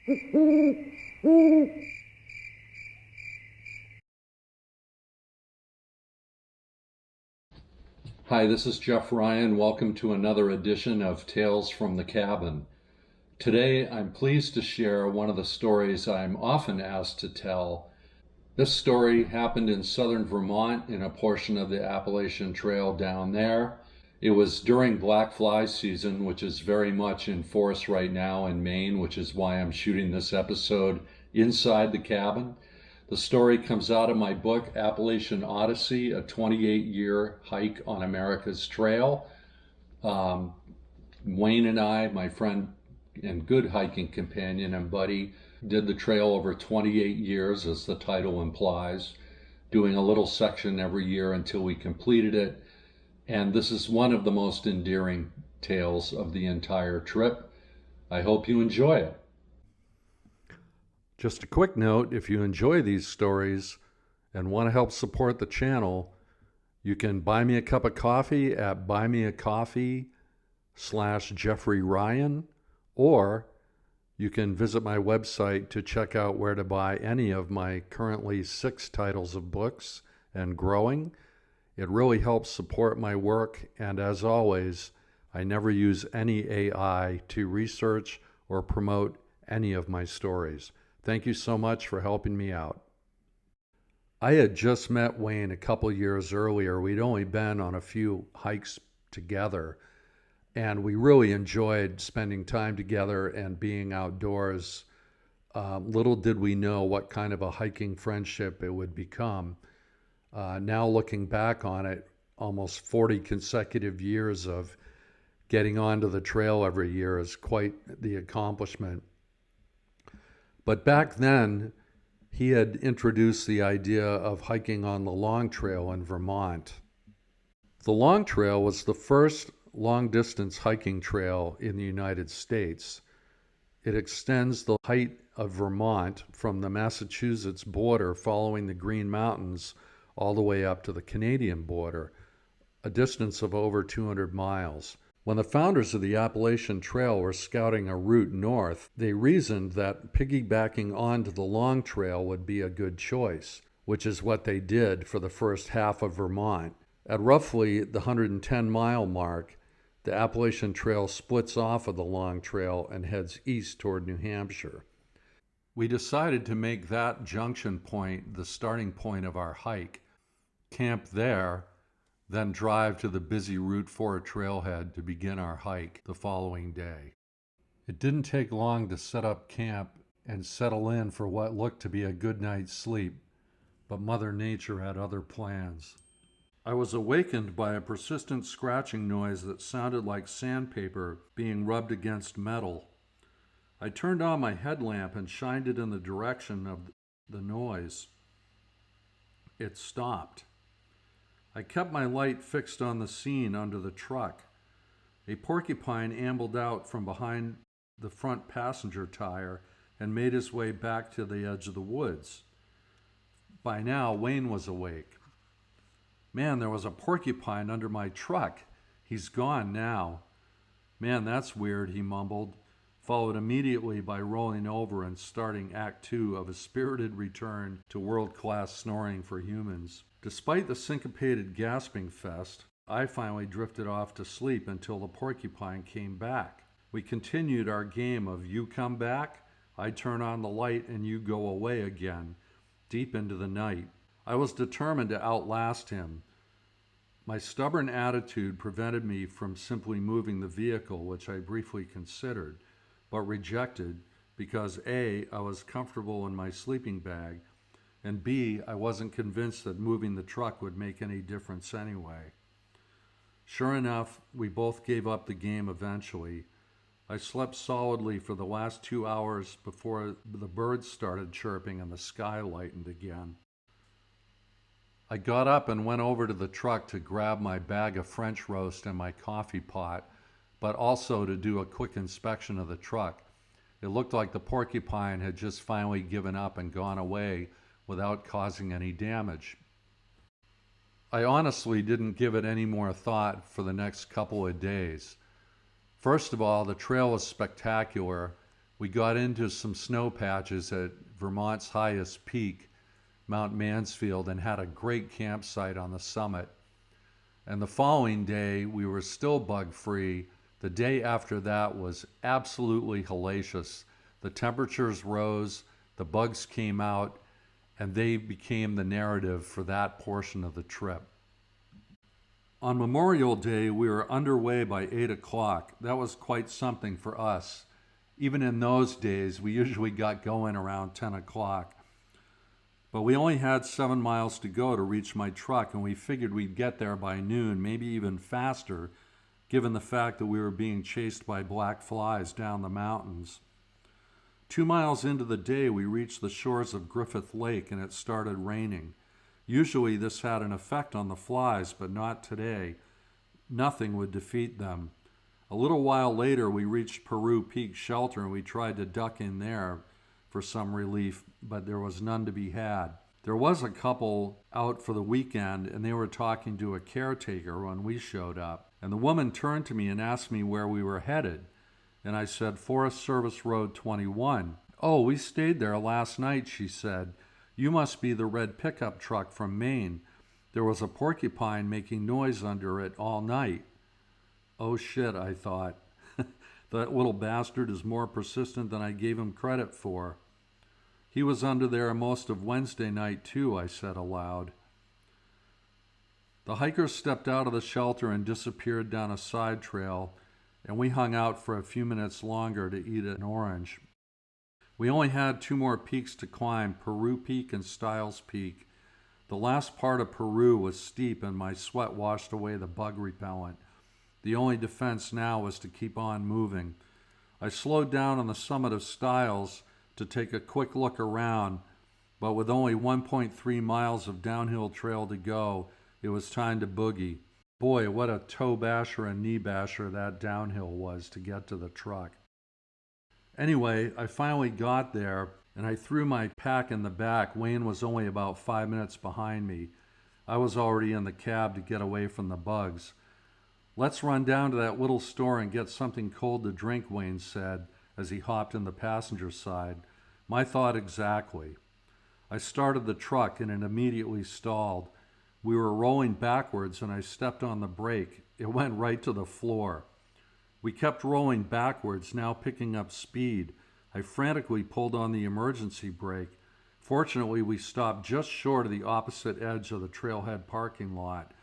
Hi, this is Jeff Ryan. Welcome to another edition of Tales from the Cabin. Today, I'm pleased to share one of the stories I'm often asked to tell. This story happened in southern Vermont in a portion of the Appalachian Trail down there. It was during black fly season, which is very much in force right now in Maine, which is why I'm shooting this episode inside the cabin. The story comes out of my book, Appalachian Odyssey, a 28-year hike on America's Trail. Wayne and I, my friend and good hiking companion and buddy, did the trail over 28 years, as the title implies, doing a little section every year until we completed it. And this is one of the most endearing tales of the entire trip. I hope you enjoy it. Just a quick note, if you enjoy these stories and want to help support the channel, you can buy me a cup of coffee at buymeacoffee.com/Jeffrey Ryan, or you can visit my website to check out where to buy any of my currently 6 titles of books and growing. It really helps support my work, and as always, I never use any AI to research or promote any of my stories. Thank you so much for helping me out. I had just met Wayne a couple years earlier. We'd only been on a few hikes together, and we really enjoyed spending time together and being outdoors. Little did we know what kind of a hiking friendship it would become. Now looking back on it, almost 40 consecutive years of getting onto the trail every year is quite the accomplishment. But back then, he had introduced the idea of hiking on the Long Trail in Vermont. The Long Trail was the first long-distance hiking trail in the United States. It extends the height of Vermont from the Massachusetts border following the Green Mountains all the way up to the Canadian border, a distance of over 200 miles. When the founders of the Appalachian Trail were scouting a route north, they reasoned that piggybacking onto the Long Trail would be a good choice, which is what they did for the first half of Vermont. At roughly the 110-mile mark, the Appalachian Trail splits off of the Long Trail and heads east toward New Hampshire. We decided to make that junction point the starting point of our hike, camp there, then drive to the busy Route 4 trailhead to begin our hike the following day. It didn't take long to set up camp and settle in for what looked to be a good night's sleep, but Mother Nature had other plans. I was awakened by a persistent scratching noise that sounded like sandpaper being rubbed against metal. I turned on my headlamp and shined it in the direction of the noise. It stopped. I kept my light fixed on the scene under the truck. A porcupine ambled out from behind the front passenger tire and made his way back to the edge of the woods. By now, Wayne was awake. "Man, there was a porcupine under my truck. He's gone now." "Man, that's weird," he mumbled, followed immediately by rolling over and starting Act 2 of a spirited return to world-class snoring for humans. Despite the syncopated gasping fest, I finally drifted off to sleep until the porcupine came back. We continued our game of you come back, I turn on the light, and you go away again, deep into the night. I was determined to outlast him. My stubborn attitude prevented me from simply moving the vehicle, which I briefly considered, but rejected because A, I was comfortable in my sleeping bag, and B, I wasn't convinced that moving the truck would make any difference anyway. Sure enough, we both gave up the game eventually. I slept solidly for the last 2 hours before the birds started chirping and the sky lightened again. I got up and went over to the truck to grab my bag of French roast and my coffee pot, but also to do a quick inspection of the truck. It looked like the porcupine had just finally given up and gone away without causing any damage. I honestly didn't give it any more thought for the next couple of days. First of all, the trail was spectacular, We got into some snow patches at Vermont's highest peak, Mount Mansfield, and had a great campsite on the summit. And the following day, we were still bug-free. The day after that was absolutely hellacious. The temperatures rose, the bugs came out, and they became the narrative for that portion of the trip. On Memorial Day, we were underway by 8 o'clock. That was quite something for us. Even in those days, we usually got going around 10 o'clock. But we only had 7 miles to go to reach my truck, and we figured we'd get there by noon, maybe even faster, given the fact that we were being chased by black flies down the mountains. 2 miles into the day, we reached the shores of Griffith Lake, and it started raining. Usually this had an effect on the flies, but not today. Nothing would defeat them. A little while later, we reached Peru Peak Shelter, and we tried to duck in there for some relief, but there was none to be had. There was a couple out for the weekend, and they were talking to a caretaker when we showed up. And the woman turned to me and asked me where we were headed. And I said, Forest Service Road 21. Oh, we stayed there last night, she said. You must be the red pickup truck from Maine. There was a porcupine making noise under it all night. Oh shit, I thought. That little bastard is more persistent than I gave him credit for. He was under there most of Wednesday night too, I said aloud. The hikers stepped out of the shelter and disappeared down a side trail, and we hung out for a few minutes longer to eat an orange. We only had 2 more peaks to climb, Peru Peak and Stiles Peak. The last part of Peru was steep, and my sweat washed away the bug repellent. The only defense now was to keep on moving. I slowed down on the summit of Stiles to take a quick look around, but with only 1.3 miles of downhill trail to go, it was time to boogie. Boy, what a toe basher and knee basher that downhill was to get to the truck. Anyway, I finally got there, and I threw my pack in the back. Wayne was only about 5 minutes behind me. I was already in the cab to get away from the bugs. Let's run down to that little store and get something cold to drink, Wayne said as he hopped in the passenger side. My thought exactly. I started the truck and it immediately stalled. We were rolling backwards and I stepped on the brake. It went right to the floor. We kept rolling backwards, now picking up speed. I frantically pulled on the emergency brake. Fortunately, we stopped just short of the opposite edge of the trailhead parking lot,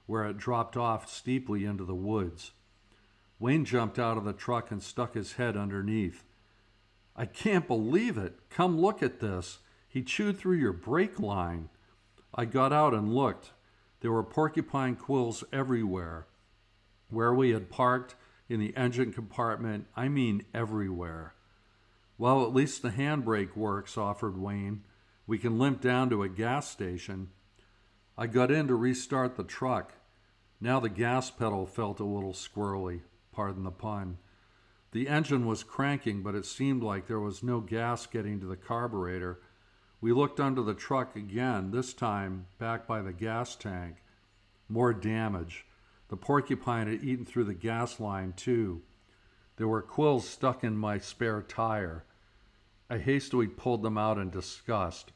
where it dropped off steeply into the woods. Wayne jumped out of the truck and stuck his head underneath. I can't believe it. Come look at this. He chewed through your brake line. I got out and looked. There were porcupine quills everywhere. Where we had parked, in the engine compartment, I mean everywhere. Well, at least the handbrake works, offered Wayne. We can limp down to a gas station. I got in to restart the truck. Now the gas pedal felt a little squirrely, pardon the pun. The engine was cranking, but it seemed like there was no gas getting to the carburetor. We looked under the truck again, this time back by the gas tank. More damage. The porcupine had eaten through the gas line, too. There were quills stuck in my spare tire. I hastily pulled them out in disgust.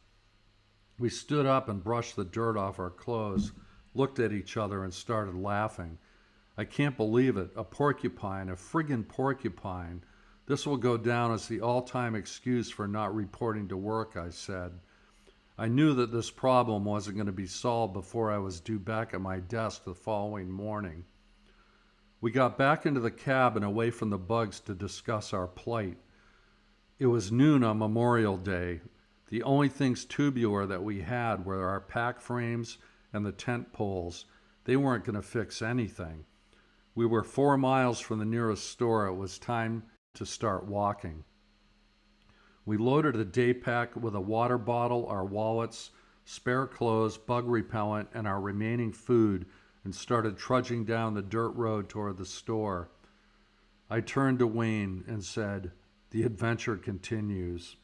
We stood up and brushed the dirt off our clothes, looked at each other, and started laughing. I can't believe it. A porcupine, a friggin' porcupine. This will go down as the all-time excuse for not reporting to work, I said. I knew that this problem wasn't going to be solved before I was due back at my desk the following morning. We got back into the cab and away from the bugs to discuss our plight. It was noon on Memorial Day. The only things tubular that we had were our pack frames and the tent poles. They weren't going to fix anything. We were 4 miles from the nearest store. It was time to start walking. We loaded a day pack with a water bottle, our wallets, spare clothes, bug repellent, and our remaining food and started trudging down the dirt road toward the store. I turned to Wayne and said, "The adventure continues."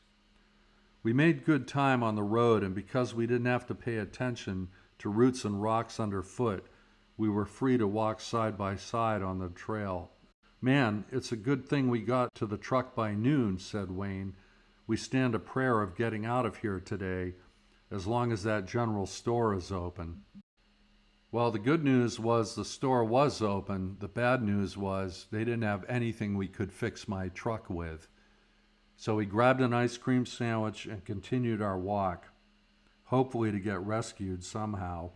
We made good time on the road, and because we didn't have to pay attention to roots and rocks underfoot, we were free to walk side by side on the trail. "Man, it's a good thing we got to the truck by noon," said Wayne. "We stand a prayer of getting out of here today, as long as that general store is open." Well, the good news was the store was open. The bad news was they didn't have anything we could fix my truck with. So we grabbed an ice cream sandwich and continued our walk, hopefully to get rescued somehow.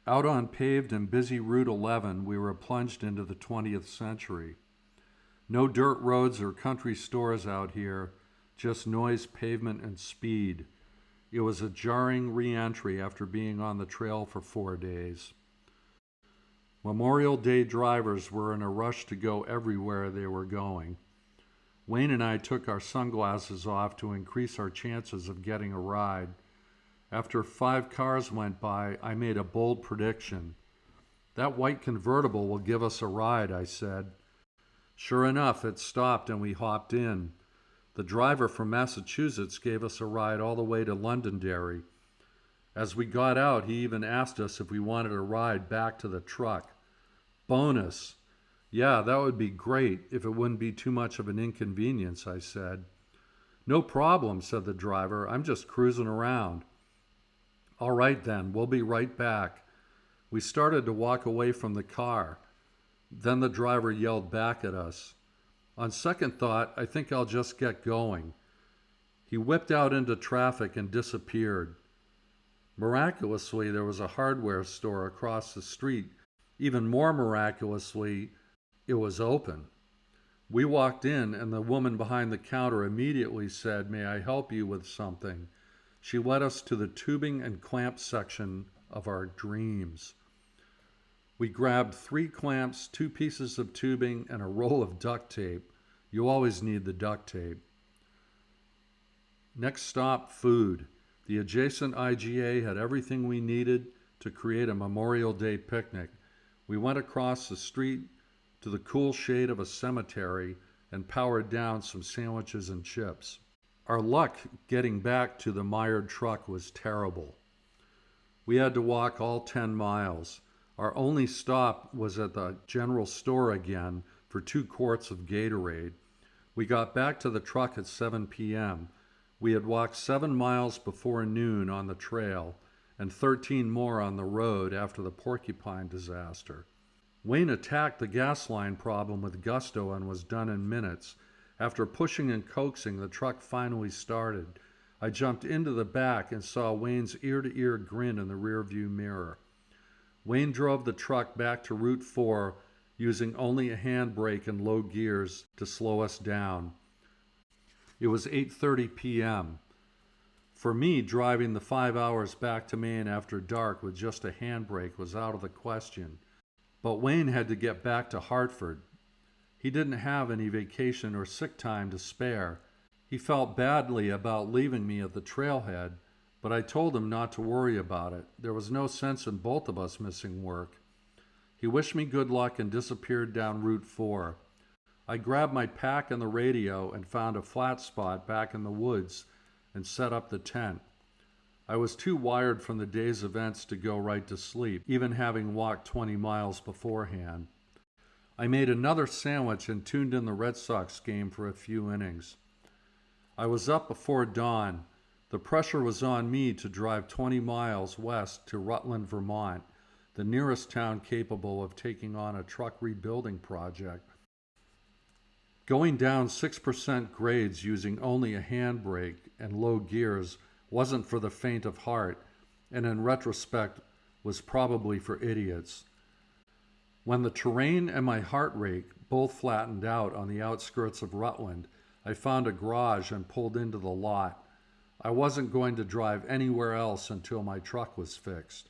Out on paved and busy Route 11, we were plunged into the 20th century. No dirt roads or country stores out here, just noise, pavement, and speed. It was a jarring re-entry after being on the trail for 4 days. Memorial Day drivers were in a rush to go everywhere they were going. Wayne and I took our sunglasses off to increase our chances of getting a ride. After 5 cars went by, I made a bold prediction. "That white convertible will give us a ride," I said. Sure enough, it stopped and we hopped in. The driver from Massachusetts gave us a ride all the way to Londonderry. As we got out, he even asked us if we wanted a ride back to the truck. Bonus! "Yeah, that would be great if it wouldn't be too much of an inconvenience," I said. "No problem," said the driver. "I'm just cruising around." "All right then, we'll be right back." We started to walk away from the car. Then the driver yelled back at us. On second thought, I think I'll just get going. He whipped out into traffic and disappeared. Miraculously, there was a hardware store across the street. Even more miraculously, it was open. We walked in, and the woman behind the counter immediately said, "May I help you with something?" She led us to the tubing and clamp section of our dreams. We grabbed 3 clamps, 2 pieces of tubing, and a roll of duct tape. You always need the duct tape. Next stop, food. The adjacent IGA had everything we needed to create a Memorial Day picnic. We went across the street to the cool shade of a cemetery and powered down some sandwiches and chips. Our luck getting back to the mired truck was terrible. We had to walk all 10 miles. Our only stop was at the general store again for 2 quarts of Gatorade. We got back to the truck at 7 p.m. We had walked 7 miles before noon on the trail and 13 more on the road after the Porcupine disaster. Wayne attacked the gas line problem with gusto and was done in minutes. After pushing and coaxing, the truck finally started. I jumped into the back and saw Wayne's ear-to-ear grin in the rearview mirror. Wayne drove the truck back to Route 4 using only a handbrake and low gears to slow us down. It was 8:30 p.m. For me, driving the 5 hours back to Maine after dark with just a handbrake was out of the question. But Wayne had to get back to Hartford. He didn't have any vacation or sick time to spare. He felt badly about leaving me at the trailhead, but I told him not to worry about it. There was no sense in both of us missing work. He wished me good luck and disappeared down Route 4. I grabbed my pack and the radio and found a flat spot back in the woods and set up the tent. I was too wired from the day's events to go right to sleep, even having walked 20 miles beforehand. I made another sandwich and tuned in the Red Sox game for a few innings. I was up before dawn. The pressure was on me to drive 20 miles west to Rutland, Vermont, the nearest town capable of taking on a truck rebuilding project. Going down 6% grades using only a handbrake and low gears wasn't for the faint of heart, and in retrospect was probably for idiots. When the terrain and my heart rate both flattened out on the outskirts of Rutland, I found a garage and pulled into the lot. I wasn't going to drive anywhere else until my truck was fixed.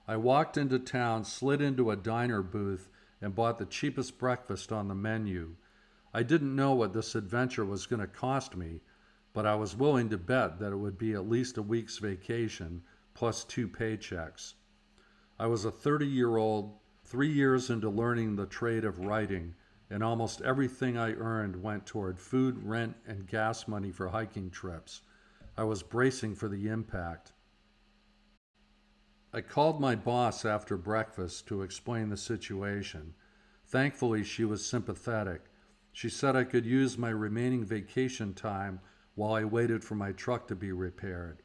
I walked into town, slid into a diner booth, and bought the cheapest breakfast on the menu. I didn't know what this adventure was going to cost me, but I was willing to bet that it would be at least a week's vacation plus 2 paychecks. I was a 30-year-old, 3 years into learning the trade of writing, and almost everything I earned went toward food, rent, and gas money for hiking trips. I was bracing for the impact. I called my boss after breakfast to explain the situation. Thankfully, she was sympathetic. She said I could use my remaining vacation time while I waited for my truck to be repaired.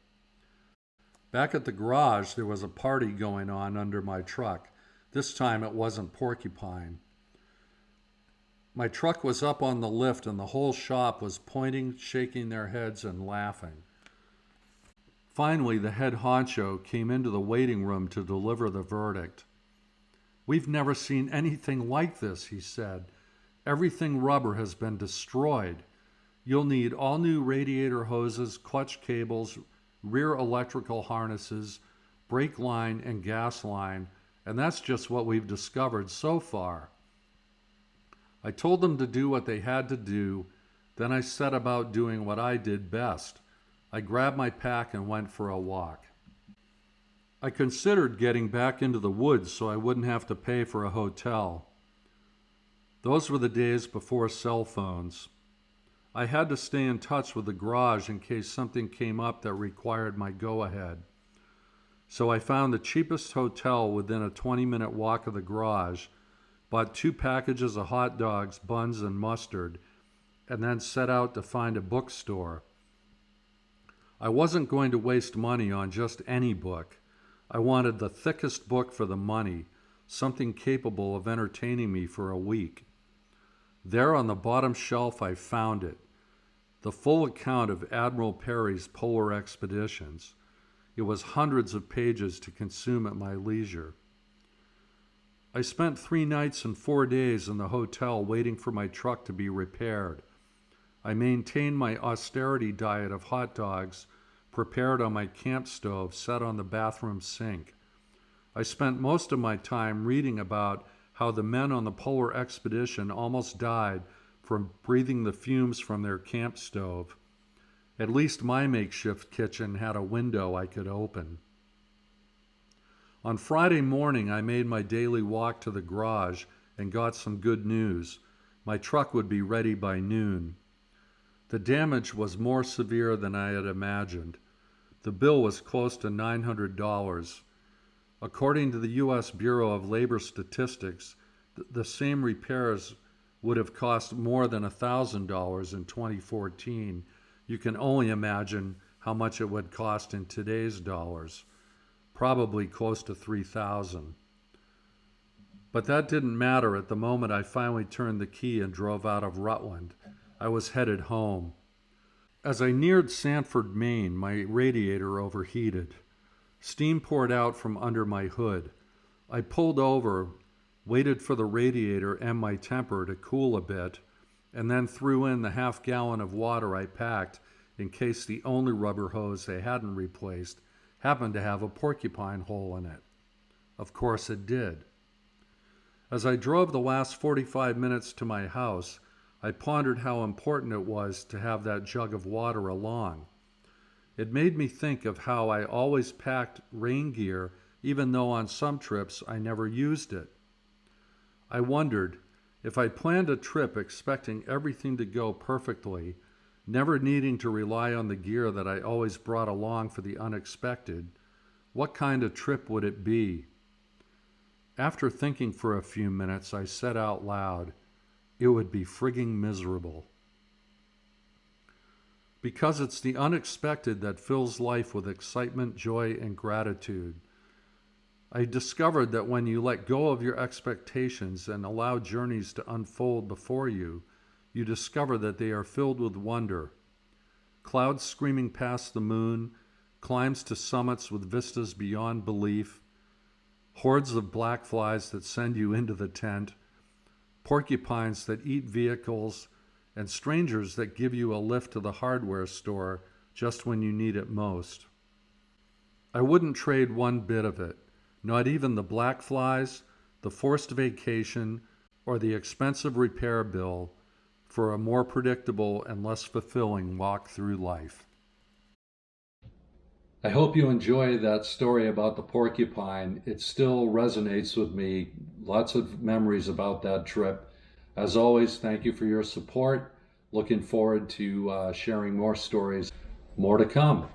Back at the garage, there was a party going on under my truck. This time it wasn't Porcupine. My truck was up on the lift and the whole shop was pointing, shaking their heads, and laughing. Finally, the head honcho came into the waiting room to deliver the verdict. "We've never seen anything like this," he said. "Everything rubber has been destroyed. You'll need all new radiator hoses, clutch cables, rear electrical harnesses, brake line, and gas line, and that's just what we've discovered so far." I told them to do what they had to do, then I set about doing what I did best. I grabbed my pack and went for a walk. I considered getting back into the woods so I wouldn't have to pay for a hotel. Those were the days before cell phones. I had to stay in touch with the garage in case something came up that required my go-ahead. So I found the cheapest hotel within a 20-minute walk of the garage, bought 2 packages of hot dogs, buns, and mustard, and then set out to find a bookstore. I wasn't going to waste money on just any book. I wanted the thickest book for the money, something capable of entertaining me for a week. There on the bottom shelf I found it, the full account of Admiral Peary's polar expeditions. It was hundreds of pages to consume at my leisure. I spent 3 nights and 4 days in the hotel waiting for my truck to be repaired. I maintained my austerity diet of hot dogs prepared on my camp stove set on the bathroom sink. I spent most of my time reading about how the men on the polar expedition almost died from breathing the fumes from their camp stove. At least my makeshift kitchen had a window I could open. On Friday morning, I made my daily walk to the garage and got some good news. My truck would be ready by noon. The damage was more severe than I had imagined. The bill was close to $900. According to the U.S. Bureau of Labor Statistics, the same repairs would have cost more than $1,000 in 2014. You can only imagine how much it would cost in today's dollars. Probably close to $3,000. But that didn't matter at the moment I finally turned the key and drove out of Rutland. I was headed home. As I neared Sanford, Maine, my radiator overheated. Steam poured out from under my hood. I pulled over, waited for the radiator and my temper to cool a bit, and then threw in the half-gallon of water I packed in case the only rubber hose they hadn't replaced happened to have a porcupine hole in it. Of course it did. As I drove the last 45 minutes to my house, I pondered how important it was to have that jug of water along. It made me think of how I always packed rain gear, even though on some trips I never used it. I wondered, if I planned a trip expecting everything to go perfectly, never needing to rely on the gear that I always brought along for the unexpected, what kind of trip would it be? After thinking for a few minutes, I said out loud, it would be frigging miserable. Because it's the unexpected that fills life with excitement, joy, and gratitude. I discovered that when you let go of your expectations and allow journeys to unfold before you, you discover that they are filled with wonder. Clouds screaming past the moon, climbs to summits with vistas beyond belief, hordes of black flies that send you into the tent, porcupines that eat vehicles, and strangers that give you a lift to the hardware store just when you need it most. I wouldn't trade one bit of it, not even the black flies, the forced vacation, or the expensive repair bill, for a more predictable and less fulfilling walk through life. I hope you enjoy that story about the porcupine. It still resonates with me. Lots of memories about that trip. As always, thank you for your support. Looking forward to sharing more stories. More to come.